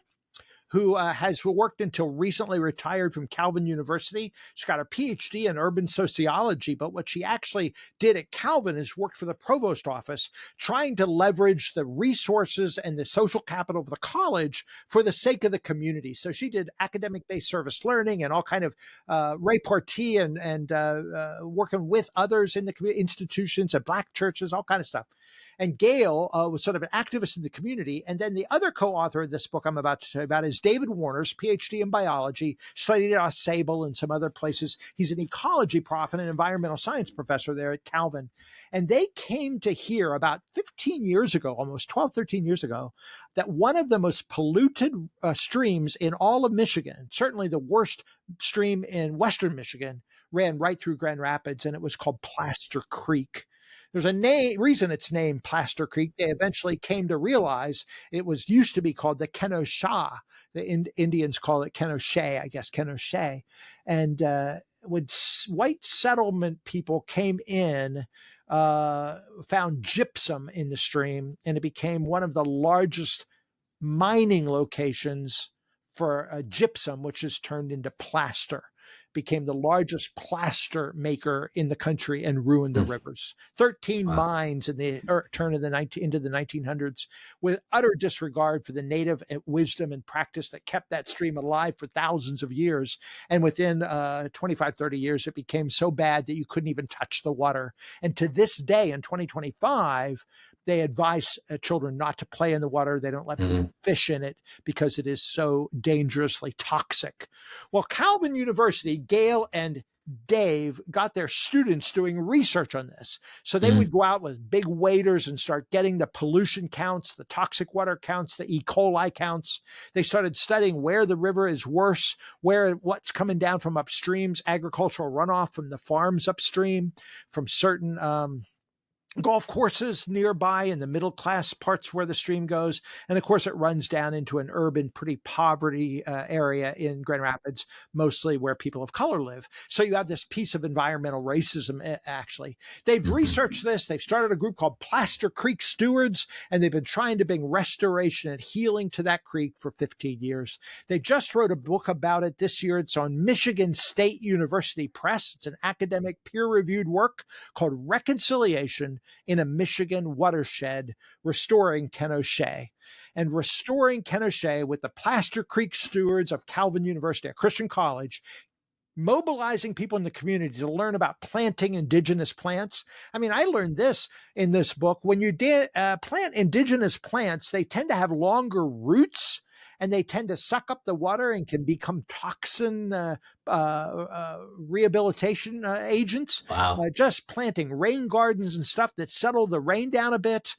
who has worked until recently retired from Calvin University. She's got a PhD in urban sociology, but what she actually did at Calvin is worked for the provost office, trying to leverage the resources and the social capital of the college for the sake of the community. So she did academic-based service learning and all kind of repartee and working with others in the community, institutions and Black churches, all kind of stuff. And Gail was sort of an activist in the community. And then the other co-author of this book I'm about to tell you about is David Warner's PhD in biology, studied at Sable and some other places. He's an ecology prof and an environmental science professor there at Calvin. And they came to hear about 15 years ago, almost 12, 13 years ago, that one of the most polluted streams in all of Michigan, certainly the worst stream in Western Michigan, ran right through Grand Rapids, and it was called Plaster Creek. There's a reason it's named Plaster Creek. They eventually came to realize it was used to be called the Kenosha. The Indians call it Kenosha, I guess, Kenosha. And when white settlement people came in, found gypsum in the stream, and it became one of the largest mining locations for gypsum, which is turned into plaster. Became the largest plaster maker in the country and ruined the rivers. 13 mines in the turn of into the 1900s, with utter disregard for the native wisdom and practice that kept that stream alive for thousands of years. And within 25, 30 years, it became so bad that you couldn't even touch the water. And to this day, in 2025, they advise children not to play in the water. They don't let people fish in it because it is so dangerously toxic. Well, Calvin University, Gail and Dave got their students doing research on this. So they would go out with big waders and start getting the pollution counts, the toxic water counts, the E. coli counts. They started studying where the river is worse, what's coming down from upstreams, agricultural runoff from the farms upstream, from certain golf courses nearby in the middle class parts where the stream goes. And of course, it runs down into an urban, pretty poverty area in Grand Rapids, mostly where people of color live. So you have this piece of environmental racism, actually. They've researched this. They've started a group called Plaster Creek Stewards, and they've been trying to bring restoration and healing to that creek for 15 years. They just wrote a book about it this year. It's on Michigan State University Press. It's an academic peer-reviewed work called Reconciliation in a Michigan Watershed, Restoring Kenosha. And Restoring Kenosha with the Plaster Creek Stewards of Calvin University, a Christian college, mobilizing people in the community to learn about planting indigenous plants. I mean, I learned this in this book. When you plant indigenous plants, they tend to have longer roots and they tend to suck up the water and can become toxin rehabilitation agents. Wow. Just planting rain gardens and stuff that settle the rain down a bit,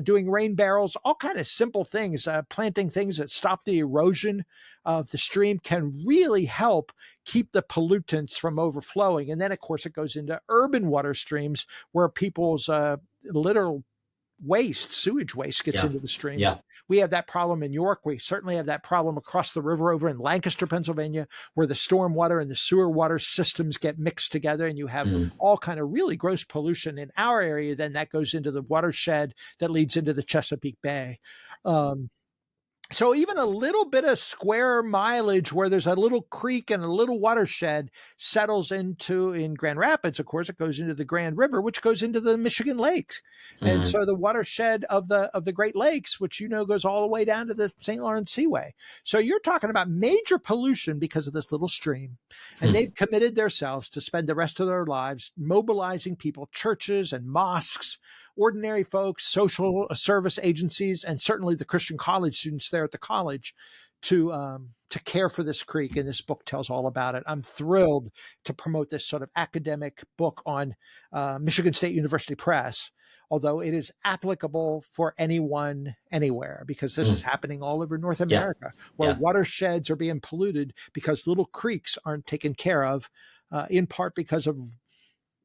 doing rain barrels, all kind of simple things, planting things that stop the erosion of the stream can really help keep the pollutants from overflowing. And then, of course, it goes into urban water streams where people's literal waste, sewage waste gets Yeah. into the streams. Yeah. We have that problem in York. We certainly have that problem across the river over in Lancaster, Pennsylvania, where the storm water and the sewer water systems get mixed together and you have all kind of really gross pollution in our area. Then that goes into the watershed that leads into the Chesapeake Bay. So even a little bit of square mileage where there's a little creek and a little watershed settles into, in Grand Rapids, of course, it goes into the Grand River, which goes into the Michigan Lakes. And so the watershed of the Great Lakes, which, you know, goes all the way down to the St. Lawrence Seaway. So you're talking about major pollution because of this little stream. And they've committed themselves to spend the rest of their lives mobilizing people, churches and mosques, ordinary folks, social service agencies, and certainly the Christian college students there at the college to care for this creek. And this book tells all about it. I'm thrilled to promote this sort of academic book on Michigan State University Press, although it is applicable for anyone, anywhere, because this is happening all over North America, where watersheds are being polluted because little creeks aren't taken care of, in part because of,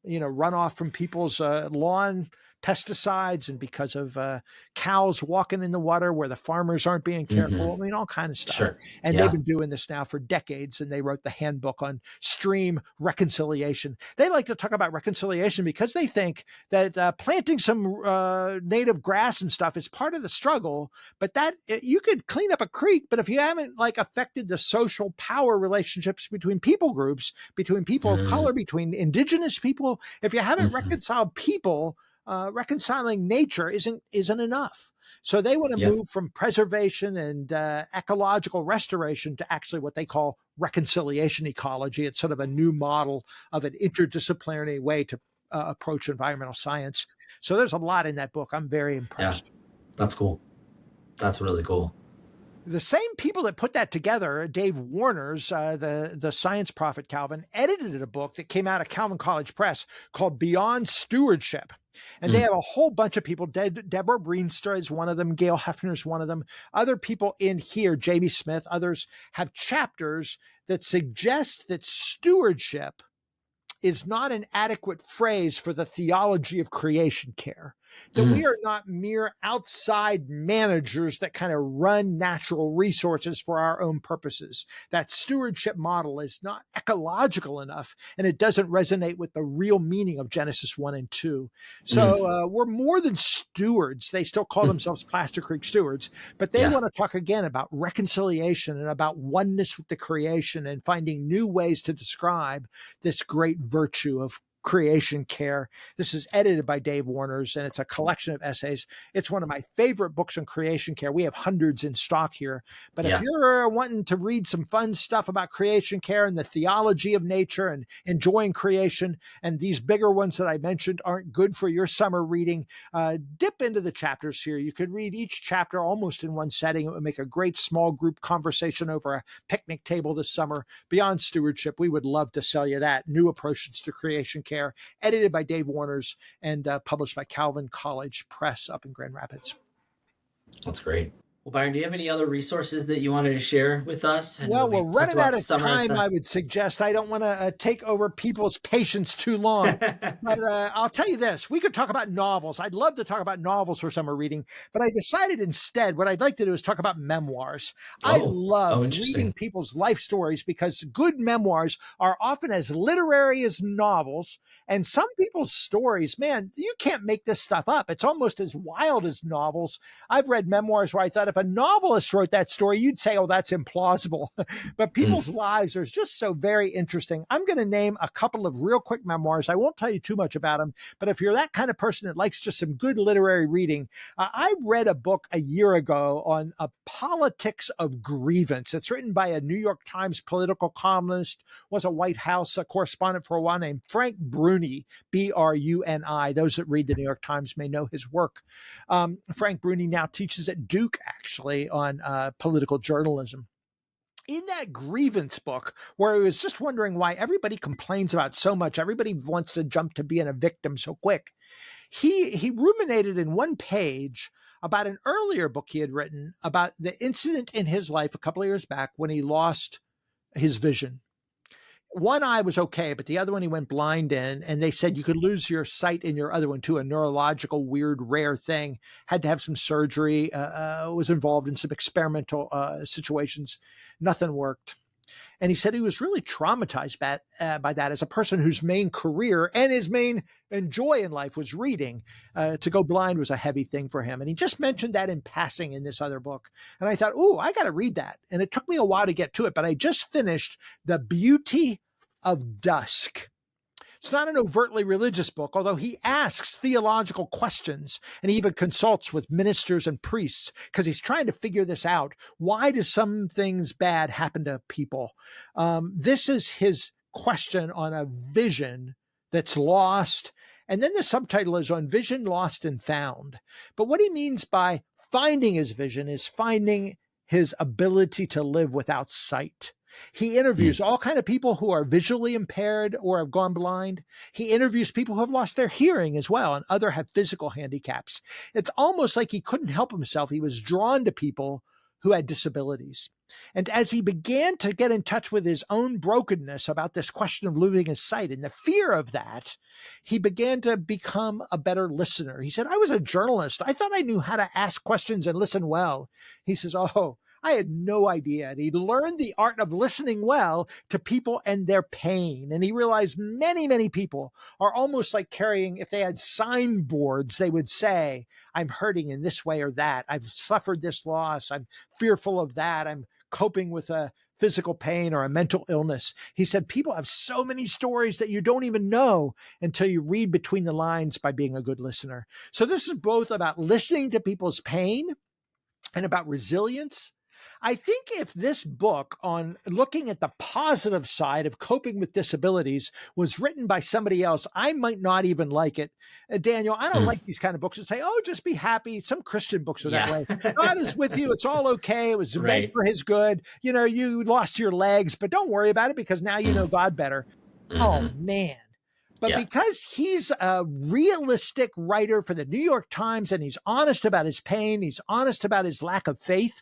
you know, runoff from people's lawn pesticides and because of cows walking in the water where the farmers aren't being careful. I mean, all kinds of stuff. Sure. And they've been doing this now for decades. And they wrote the handbook on stream reconciliation. They like to talk about reconciliation because they think that planting some native grass and stuff is part of the struggle, but that you could clean up a creek, but if you haven't like affected the social power relationships between people groups, between people of color, between indigenous people, if you haven't reconciled people, reconciling nature isn't enough. So they want to move from preservation and ecological restoration to actually what they call reconciliation ecology. It's sort of a new model of an interdisciplinary way to approach environmental science. So there's a lot in that book. I'm very impressed. Yeah, that's cool. That's really cool. The same people that put that together, Dave Warner's, the science prophet Calvin, edited a book that came out of Calvin College Press called Beyond Stewardship. And they have a whole bunch of people. Deborah Breenstra is one of them. Gail Hefner is one of them. Other people in here, Jamie Smith, others have chapters that suggest that stewardship is not an adequate phrase for the theology of creation care. That we are not mere outside managers that kind of run natural resources for our own purposes. That stewardship model is not ecological enough, and it doesn't resonate with the real meaning of Genesis 1 and 2. So we're more than stewards. They still call themselves Plaster Creek stewards, but they want to talk again about reconciliation and about oneness with the creation and finding new ways to describe this great virtue of creation care. This is edited by Dave Warner's, and it's a collection of essays. It's one of my favorite books on creation care. We have hundreds in stock here. But if you're wanting to read some fun stuff about creation care and the theology of nature and enjoying creation, and these bigger ones that I mentioned aren't good for your summer reading, dip into the chapters here. You could read each chapter almost in one setting. It would make a great small group conversation over a picnic table this summer. Beyond Stewardship, we would love to sell you that. New Approaches to Creation Care, edited by Dave Warner's and published by Calvin College Press up in Grand Rapids. That's great. Well, Byron, do you have any other resources that you wanted to share with us? Well, we're running out of time, I would suggest. I don't want to take over people's patience too long. But I'll tell you this. We could talk about novels. I'd love to talk about novels for summer reading, but I decided instead what I'd like to do is talk about memoirs. I love reading people's life stories because good memoirs are often as literary as novels. And some people's stories, man, you can't make this stuff up. It's almost as wild as novels. I've read memoirs where I thought if a novelist wrote that story, you'd say, oh, that's implausible. But people's lives are just so very interesting. I'm going to name a couple of real quick memoirs. I won't tell you too much about them, but if you're that kind of person that likes just some good literary reading, I read a book a year ago on a politics of grievance. It's written by a New York Times political columnist, was a White House correspondent for a while, named Frank Bruni, B-R-U-N-I. Those that read the New York Times may know his work. Frank Bruni now teaches at Duke, actually, on political journalism. In that grievance book, where I was just wondering why everybody complains about so much, everybody wants to jump to being a victim so quick, he ruminated in one page about an earlier book he had written about the incident in his life a couple of years back when he lost his vision. One eye was okay, but the other one he went blind in, and they said you could lose your sight in your other one too, a neurological, weird, rare thing. Had to have some surgery, was involved in some experimental situations. Nothing worked. And he said he was really traumatized by that as a person whose main career and his main joy in life was reading. To go blind was a heavy thing for him. And he just mentioned that in passing in this other book. And I thought, I got to read that. And it took me a while to get to it, but I just finished The Beauty of Dusk. It's not an overtly religious book, although he asks theological questions and he even consults with ministers and priests because he's trying to figure this out. Why do some things bad happen to people? This is his question on a vision that's lost. And then the subtitle is on Vision Lost and Found. But what he means by finding his vision is finding his ability to live without sight. He interviews all kinds of people who are visually impaired or have gone blind. He interviews people who have lost their hearing as well, and other have physical handicaps. It's almost like he couldn't help himself. He was drawn to people who had disabilities. And as he began to get in touch with his own brokenness about this question of losing his sight and the fear of that, he began to become a better listener. He said, I was a journalist. I thought I knew how to ask questions and listen well. He says, I had no idea. And he learned the art of listening well to people and their pain. And he realized many, many people are almost like carrying, if they had signboards, they would say, I'm hurting in this way or that. I've suffered this loss. I'm fearful of that. I'm coping with a physical pain or a mental illness. He said, people have so many stories that you don't even know until you read between the lines by being a good listener. So this is both about listening to people's pain and about resilience. I think if this book on looking at the positive side of coping with disabilities was written by somebody else, I might not even like it. Daniel, I don't like these kind of books that say, just be happy. Some Christian books are that way. God is with you. It's all okay. It was meant for his good. You lost your legs, but don't worry about it because now you know God better. Oh, man. But because he's a realistic writer for the New York Times and he's honest about his pain, he's honest about his lack of faith,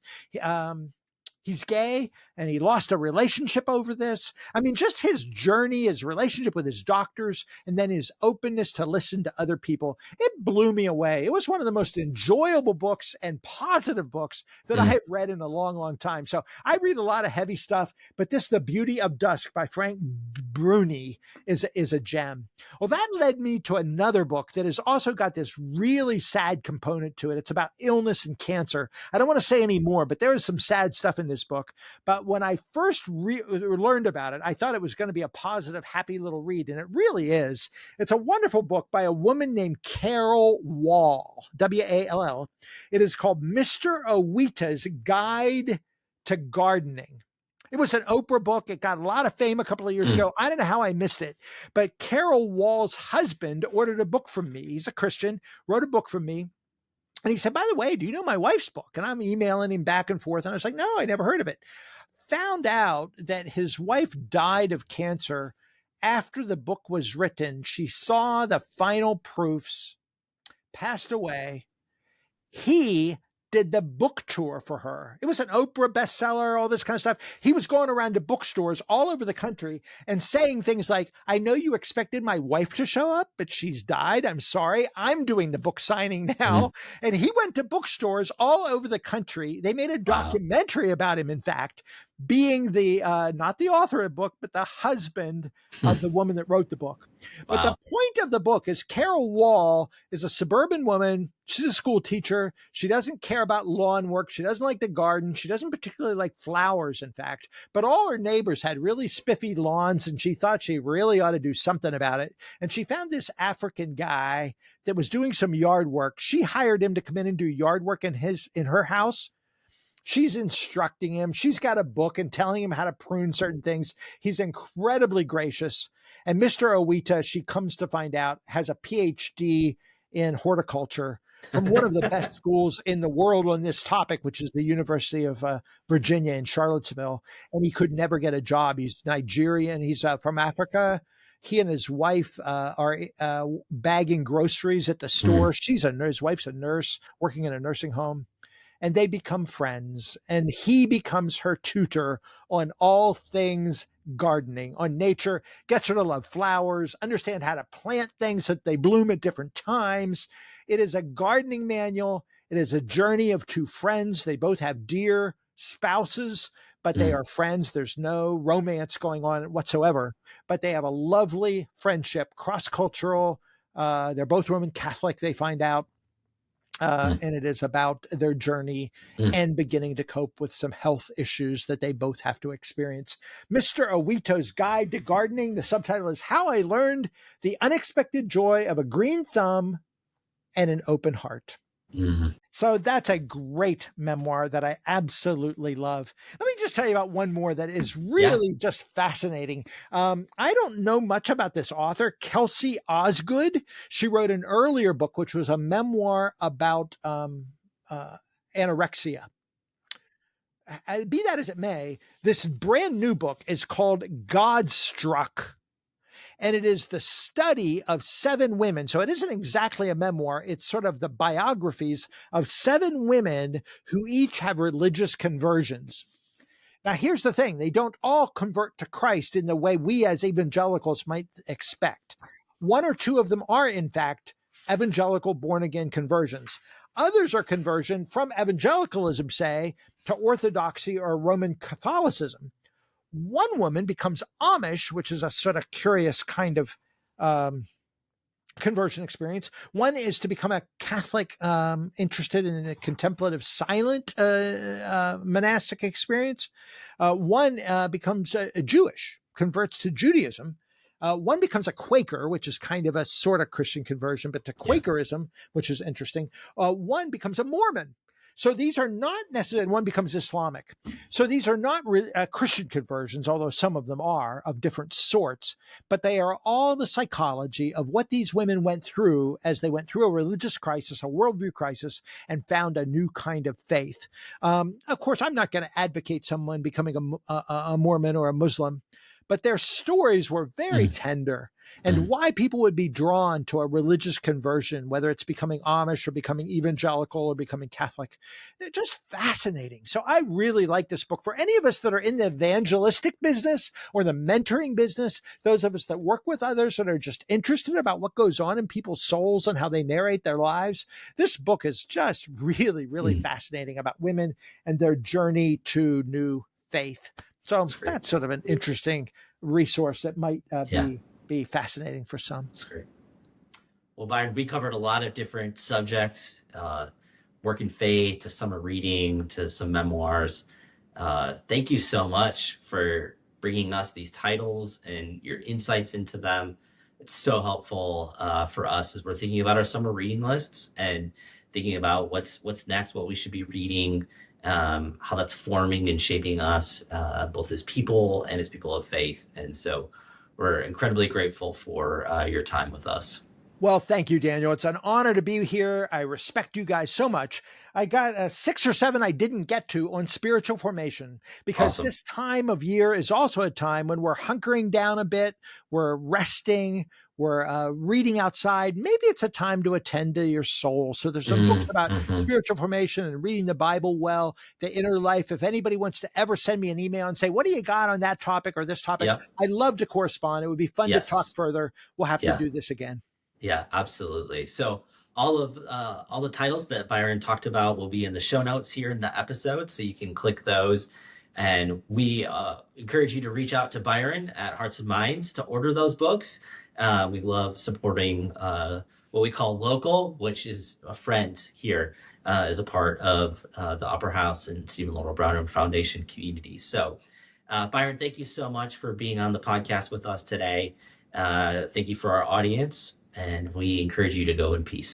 he's gay and he lost a relationship over this. I mean, just his journey, his relationship with his doctors, and then his openness to listen to other people, it blew me away. It was one of the most enjoyable books and positive books that I have read in a long, long time. So I read a lot of heavy stuff, but this, The Beauty of Dusk by Frank Bruni, is a gem. Well, that led me to another book that has also got this really sad component to it. It's about illness and cancer. I don't want to say any more, but there is some sad stuff in this book. But when I first learned about it, I thought it was going to be a positive, happy little read, and it really is. It's a wonderful book by a woman named Carol Wall, W-A-L-L. It is called Mr. Owita's Guide to Gardening. It was an Oprah book. It got a lot of fame a couple of years ago. I don't know how I missed it, but Carol Wall's husband ordered a book from me. He's a Christian, wrote a book from me. And he said, by the way, do you know my wife's book? And I'm emailing him back and forth. And I was like, no, I never heard of it. Found out that his wife died of cancer after the book was written. She saw the final proofs, passed away. He did the book tour for her. It was an Oprah bestseller, all this kind of stuff. He was going around to bookstores all over the country and saying things like, I know you expected my wife to show up, but she's died. I'm sorry. I'm doing the book signing now. And he went to bookstores all over the country. They made a documentary about him, in fact, being the, not the author of the book, but the husband of the woman that wrote the book. But the point of the book is Carol Wall is a suburban woman. She's a school teacher. She doesn't care about lawn work. She doesn't like the garden. She doesn't particularly like flowers, in fact. But all her neighbors had really spiffy lawns, and she thought she really ought to do something about it. And she found this African guy that was doing some yard work. She hired him to come in and do yard work in her house. She's instructing him. She's got a book and telling him how to prune certain things. He's incredibly gracious. And Mr. Owita, she comes to find out, has a PhD in horticulture. from one of the best schools in the world on this topic, which is the University of Virginia in Charlottesville. And he could never get a job. He's Nigerian. He's from Africa. He and his wife are bagging groceries at the store. His wife's a nurse working in a nursing home, and they become friends. And he becomes her tutor on all things gardening, on nature, gets her to love flowers, understand how to plant things so that they bloom at different times. It is a gardening manual. It is a journey of two friends. They both have dear spouses, but they are friends. There's no romance going on whatsoever, but they have a lovely friendship, cross-cultural. They're both Roman Catholic, they find out. And it is about their journey and beginning to cope with some health issues that they both have to experience. Mr. Owito's Guide to Gardening. The subtitle is How I Learned the Unexpected Joy of a Green Thumb and an Open Heart. So that's a great memoir that I absolutely love. Let me just tell you about one more that is really just fascinating. I don't know much about this author, Kelsey Osgood. She wrote an earlier book, which was a memoir about anorexia. Be that as it may, this brand new book is called God Struck. And it is the study of 7 women. So it isn't exactly a memoir. It's sort of the biographies of 7 women who each have religious conversions. Now, here's the thing. They don't all convert to Christ in the way we as evangelicals might expect. 1 or 2 of them are, in fact, evangelical born-again conversions. Others are conversion from evangelicalism, say, to Orthodoxy or Roman Catholicism. One woman becomes Amish, which is a sort of curious kind of conversion experience. One is to become a Catholic, interested in a contemplative, silent monastic experience. One becomes Jewish, converts to Judaism. One becomes a Quaker, which is kind of a sort of Christian conversion, but to Quakerism, which is interesting. One becomes a Mormon. So these are not necessarily, one becomes Islamic. So these are not Christian conversions, although some of them are of different sorts, but they are all the psychology of what these women went through as they went through a religious crisis, a worldview crisis, and found a new kind of faith. Of course, I'm not going to advocate someone becoming a Mormon or a Muslim, but their stories were very tender, and why people would be drawn to a religious conversion, whether it's becoming Amish or becoming evangelical or becoming Catholic, they're just fascinating. So I really like this book. For any of us that are in the evangelistic business or the mentoring business, those of us that work with others that are just interested about what goes on in people's souls and how they narrate their lives, this book is just really, really fascinating about women and their journey to new faith. So that's sort of an interesting resource that might be fascinating for some. That's great. Well, Byron, we covered a lot of different subjects, work in faith to summer reading to some memoirs. Thank you so much for bringing us these titles and your insights into them. It's so helpful for us as we're thinking about our summer reading lists and thinking about what's next, what we should be reading, how that's forming and shaping us, both as people and as people of faith. And so we're incredibly grateful for your time with us. Well, thank you, Daniel. It's an honor to be here. I respect you guys so much. I got 6 or 7 I didn't get to on spiritual formation, because this time of year is also a time when we're hunkering down a bit, we're resting, we're reading outside. Maybe it's a time to attend to your soul. So there's some books about spiritual formation and reading the Bible well, the inner life. If anybody wants to ever send me an email and say, what do you got on that topic or this topic? I'd love to correspond. It would be fun to talk further. We'll have to do this again. Yeah, absolutely. So all the titles that Byron talked about will be in the show notes here in the episode, so you can click those. And we encourage you to reach out to Byron at Hearts and Minds to order those books. We love supporting what we call local, which is a friend here as a part of the Upper House and Stephen Laurel Brown Foundation community. So Byron, thank you so much for being on the podcast with us today. Thank you for our audience. And we encourage you to go in peace.